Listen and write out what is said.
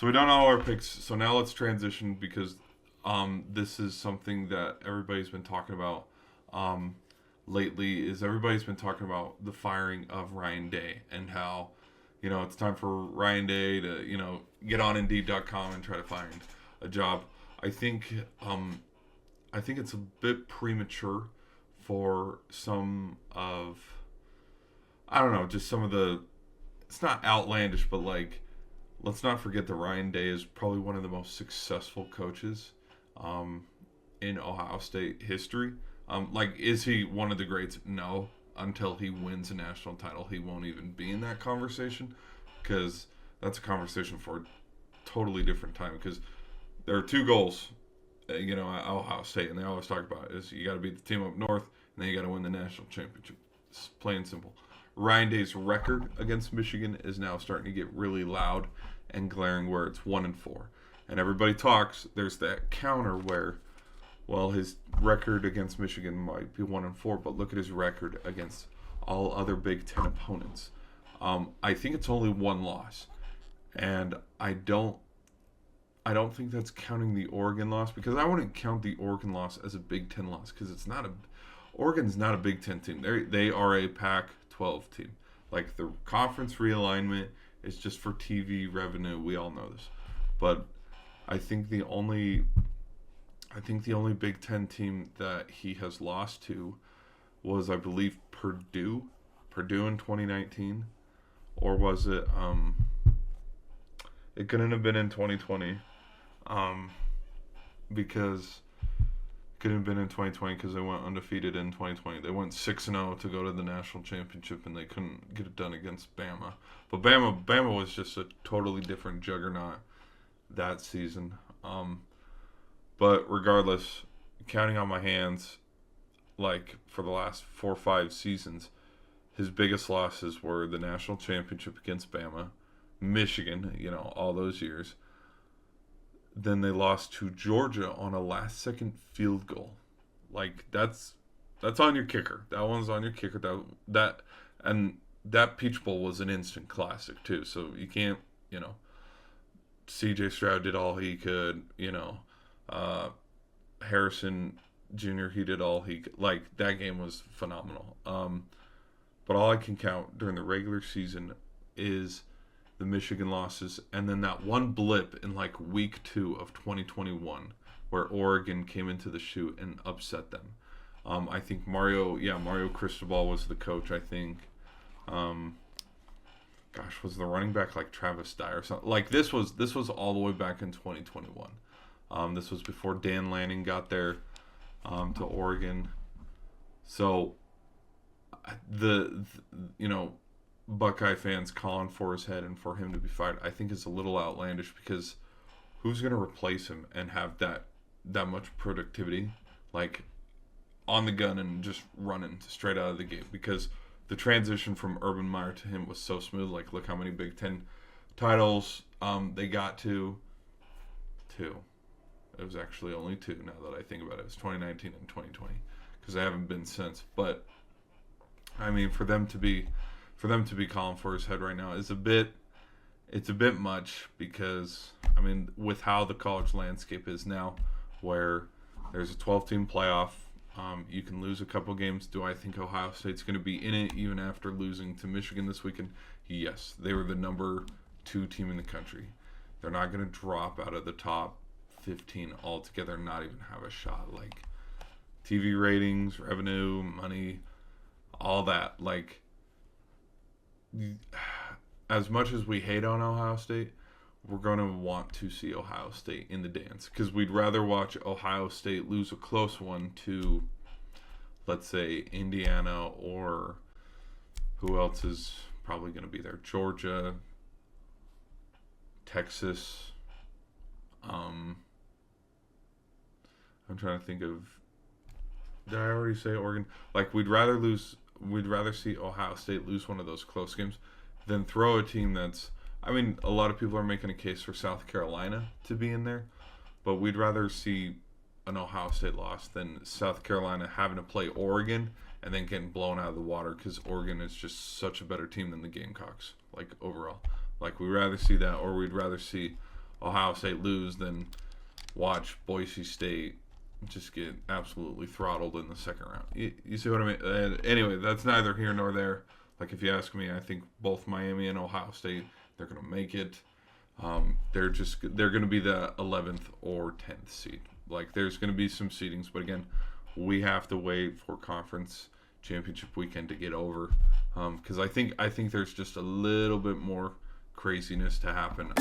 So we don't know our picks. So now let's transition because this is something that everybody's been talking about lately. Is everybody's been talking about the firing of Ryan Day and how it's time for Ryan Day to get on Indeed.com and try to find a job. I think I think it's a bit premature for some of I don't know, just some of the it's not outlandish, but like let's not forget that Ryan Day is probably one of the most successful coaches in Ohio State history. Is he one of the greats? No. Until he wins a national title, he won't even be in that conversation because that's a conversation for a totally different time. Because there are two goals, at Ohio State, and they always talk about it, is you got to beat the team up north, and then you got to win the national championship. It's plain and simple. Ryan Day's record against Michigan is now starting to get really loud and glaring, where it's 1-4, and everybody talks. There's that counter where, well, his record against Michigan might be 1-4, but look at his record against all other Big Ten opponents. I think it's only one loss, and I don't think that's counting the Oregon loss, because I wouldn't count the Oregon loss as a Big Ten loss because Oregon's not a Big Ten team. They are a Pac-12 team. Like, the conference realignment is just for TV revenue. We all know this, but I think the only Big Ten team that he has lost to was, I believe, Purdue in 2019, or was it? It couldn't have been in 2020, because couldn't have been in 2020 because they went undefeated in 2020. They went 6-0 to go to the national championship, and they couldn't get it done against Bama. But Bama was just a totally different juggernaut that season. But regardless, counting on my hands, like for the last 4 or 5 seasons, his biggest losses were the national championship against Bama, Michigan, all those years. Then they lost to Georgia on a last-second field goal. Like, that's on your kicker. That one's on your kicker. That Peach Bowl was an instant classic too. So you can't, C.J. Stroud did all he could. Harrison Jr. he did all he could. Like, that game was phenomenal. But all I can count during the regular season is the Michigan losses, and then that one blip in like week 2 of 2021 where Oregon came into the chute and upset them. I think Mario Cristobal was the coach. I think, was the running back like Travis Dye or something? Like, this was all the way back in 2021. This was before Dan Lanning got there to Oregon. So the Buckeye fans calling for his head and for him to be fired, I think is a little outlandish, because who's going to replace him and have that much productivity, like on the gun and just running straight out of the gate? Because the transition from Urban Meyer to him was so smooth. Like, look how many Big Ten titles they got to. 2. It was actually only 2 now that I think about it. It was 2019 and 2020, because they haven't been since. But I mean, for them to be calling for his head right now is a bit much, because I mean, with how the college landscape is now, where there's a 12-team playoff, you can lose a couple games. Do I think Ohio State's going to be in it even after losing to Michigan this weekend? Yes, they were the number 2 team in the country. They're not going to drop out of the top 15 altogether, not even have a shot. Like, TV ratings, revenue, money, all that. Like, as much as we hate on Ohio State, we're going to want to see Ohio State in the dance, because we'd rather watch Ohio State lose a close one to, let's say, Indiana, or who else is probably going to be there? Georgia, Texas. I'm trying to think of. Did I already say Oregon? Like, we'd rather see Ohio State lose one of those close games than throw a team that's. I mean, a lot of people are making a case for South Carolina to be in there, but we'd rather see an Ohio State loss than South Carolina having to play Oregon and then getting blown out of the water, because Oregon is just such a better team than the Gamecocks, like, overall. Like, we'd rather see that, or we'd rather see Ohio State lose than watch Boise State just get absolutely throttled in the second round. You see what I mean? Anyway, that's neither here nor there. Like, if you ask me, I think both Miami and Ohio State, they're going to make it. They're going to be the 11th or 10th seed. Like, there's going to be some seedings, but again, we have to wait for conference championship weekend to get over, because I think there's just a little bit more craziness to happen.